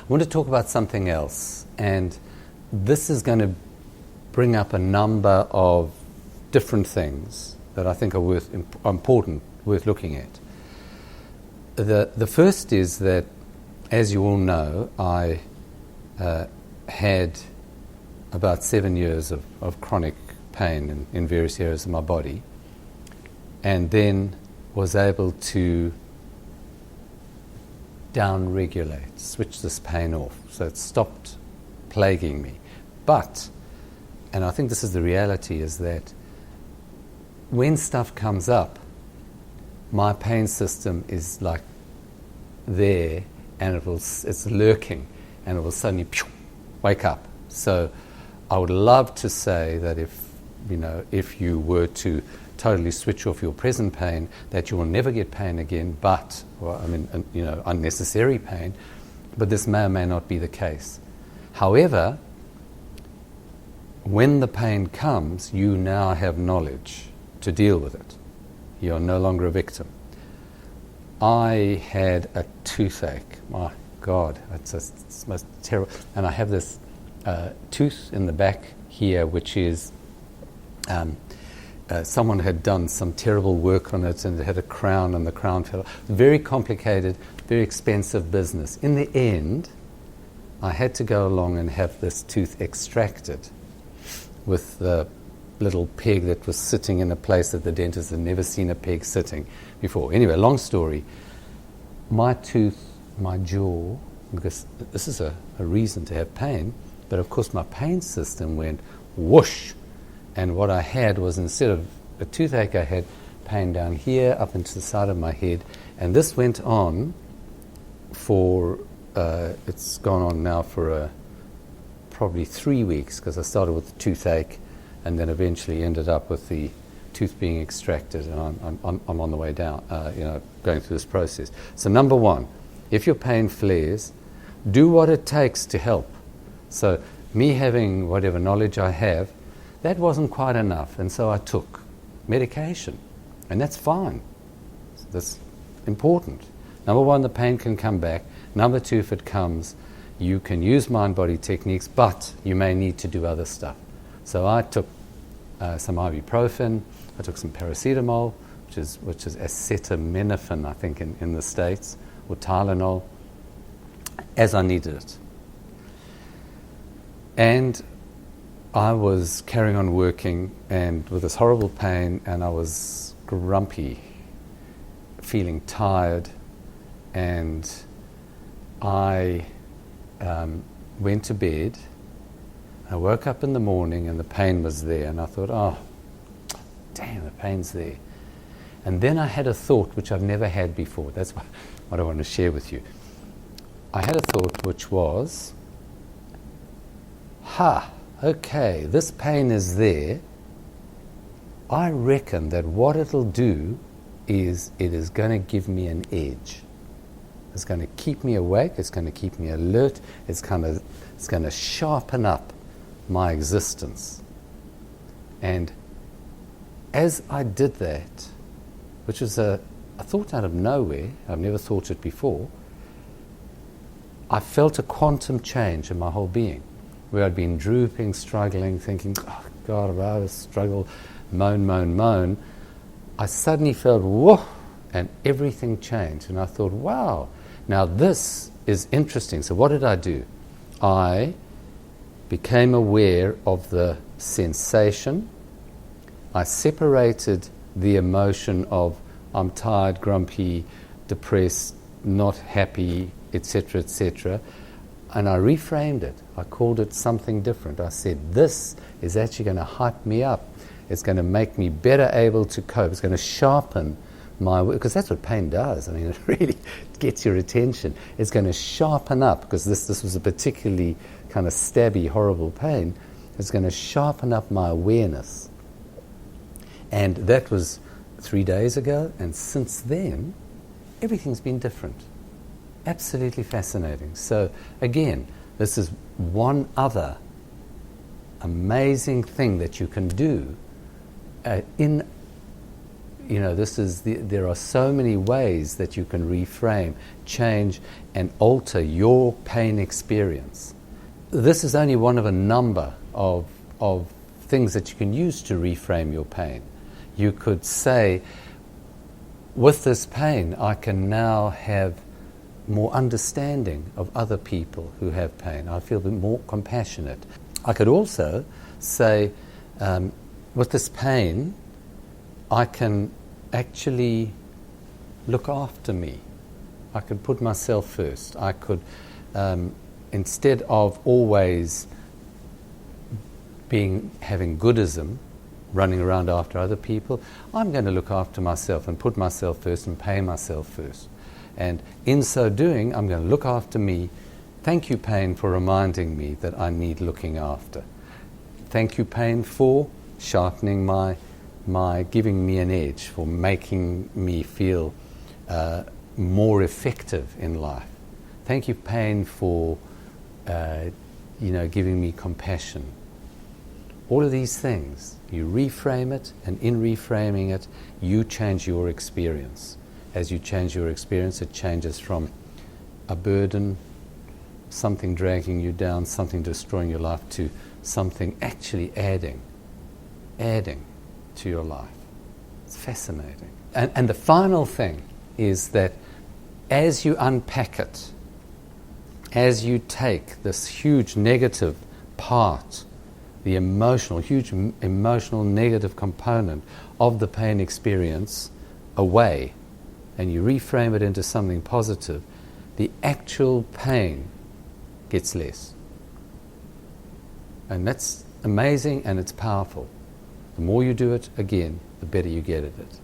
I want to talk about something else, and this is going to bring up a number of different things that I think are important, worth looking at. The first is that, as you all know, I had about 7 years of chronic pain in various areas of my body, and then was able to down-regulate, switch this pain off. So it stopped plaguing me. But, and I think this is the reality, is that when stuff comes up, my pain system is like there, and it's lurking, and it will suddenly wake up. So I would love to say that if you were to totally switch off your present pain, that you will never get pain again, unnecessary pain, but this may or may not be the case. However, when the pain comes, you now have knowledge to deal with it. You're no longer a victim. I had a toothache. My God, it's most terrible. And I have this tooth in the back here, which is someone had done some terrible work on it, and it had a crown, and the crown fell. Very complicated, very expensive business. In the end, I had to go along and have this tooth extracted with the little peg that was sitting in a place that the dentist had never seen a peg sitting before. Anyway, long story. My tooth, my jaw, because this is a reason to have pain, but of course my pain system went whoosh, and what I had was, instead of a toothache, I had pain down here, up into the side of my head, and this went on for, it's gone on now for probably 3 weeks, because I started with the toothache and then eventually ended up with the tooth being extracted, and I'm on the way down, going through this process. So number one, if your pain flares, do what it takes to help. So me having whatever knowledge I have, that wasn't quite enough, and so I took medication, and that's fine. That's important. Number one, the pain can come back. Number two, if it comes, you can use mind-body techniques, but you may need to do other stuff. So I took some ibuprofen, I took some paracetamol, which is acetaminophen, I think, in the States, or Tylenol, as I needed it. And I was carrying on working, and with this horrible pain, and I was grumpy, feeling tired, and I went to bed. I woke up in the morning and the pain was there, and I thought, oh, damn, the pain's there. And then I had a thought which I've never had before. That's what I want to share with you. I had a thought which was, okay, this pain is there. I reckon that what it'll do is it is going to give me an edge. It's going to keep me awake, it's going to keep me alert, it's going to sharpen up my existence. And as I did that, which was a thought out of nowhere, I've never thought it before, I felt a quantum change in my whole being, where I'd been drooping, struggling, thinking, oh God, about to struggle, moan. I suddenly felt, whoa, and everything changed. And I thought, wow, now this is interesting. So what did I do? I became aware of the sensation. I separated the emotion of I'm tired, grumpy, depressed, not happy, etc., and I reframed it. I called it something different. I said, this is actually going to hype me up. It's going to make me better able to cope. It's going to sharpen my, because that's what pain does. I mean, it really gets your attention. It's going to sharpen up, because this was a particularly kind of stabby, horrible pain. It's going to sharpen up my awareness. And that was 3 days ago, and since then, everything's been different. Absolutely fascinating. So again, this is one other amazing thing that you can do in there are so many ways that you can reframe, change, and alter your pain experience. This is only one of a number of things that you can use to reframe your pain. You could say, with this pain, I can now have more understanding of other people who have pain. I feel a bit more compassionate. I could also say, with this pain, I can actually look after me. I could put myself first. I could, instead of always having goodism, running around after other people, I'm going to look after myself and put myself first and pay myself first. And in so doing, I'm going to look after me. Thank you, pain, for reminding me that I need looking after. Thank you, pain, for sharpening my giving me an edge, for making me feel more effective in life. Thank you, pain, for giving me compassion. All of these things, you reframe it, and in reframing it, you change your experience. As you change your experience, it changes from a burden, something dragging you down, something destroying your life, to something actually adding to your life. It's fascinating. And the final thing is that as you unpack it, as you take this huge negative part, the huge emotional negative component of the pain experience away, and you reframe it into something positive, the actual pain gets less. And that's amazing, and it's powerful. The more you do it, again, the better you get at it.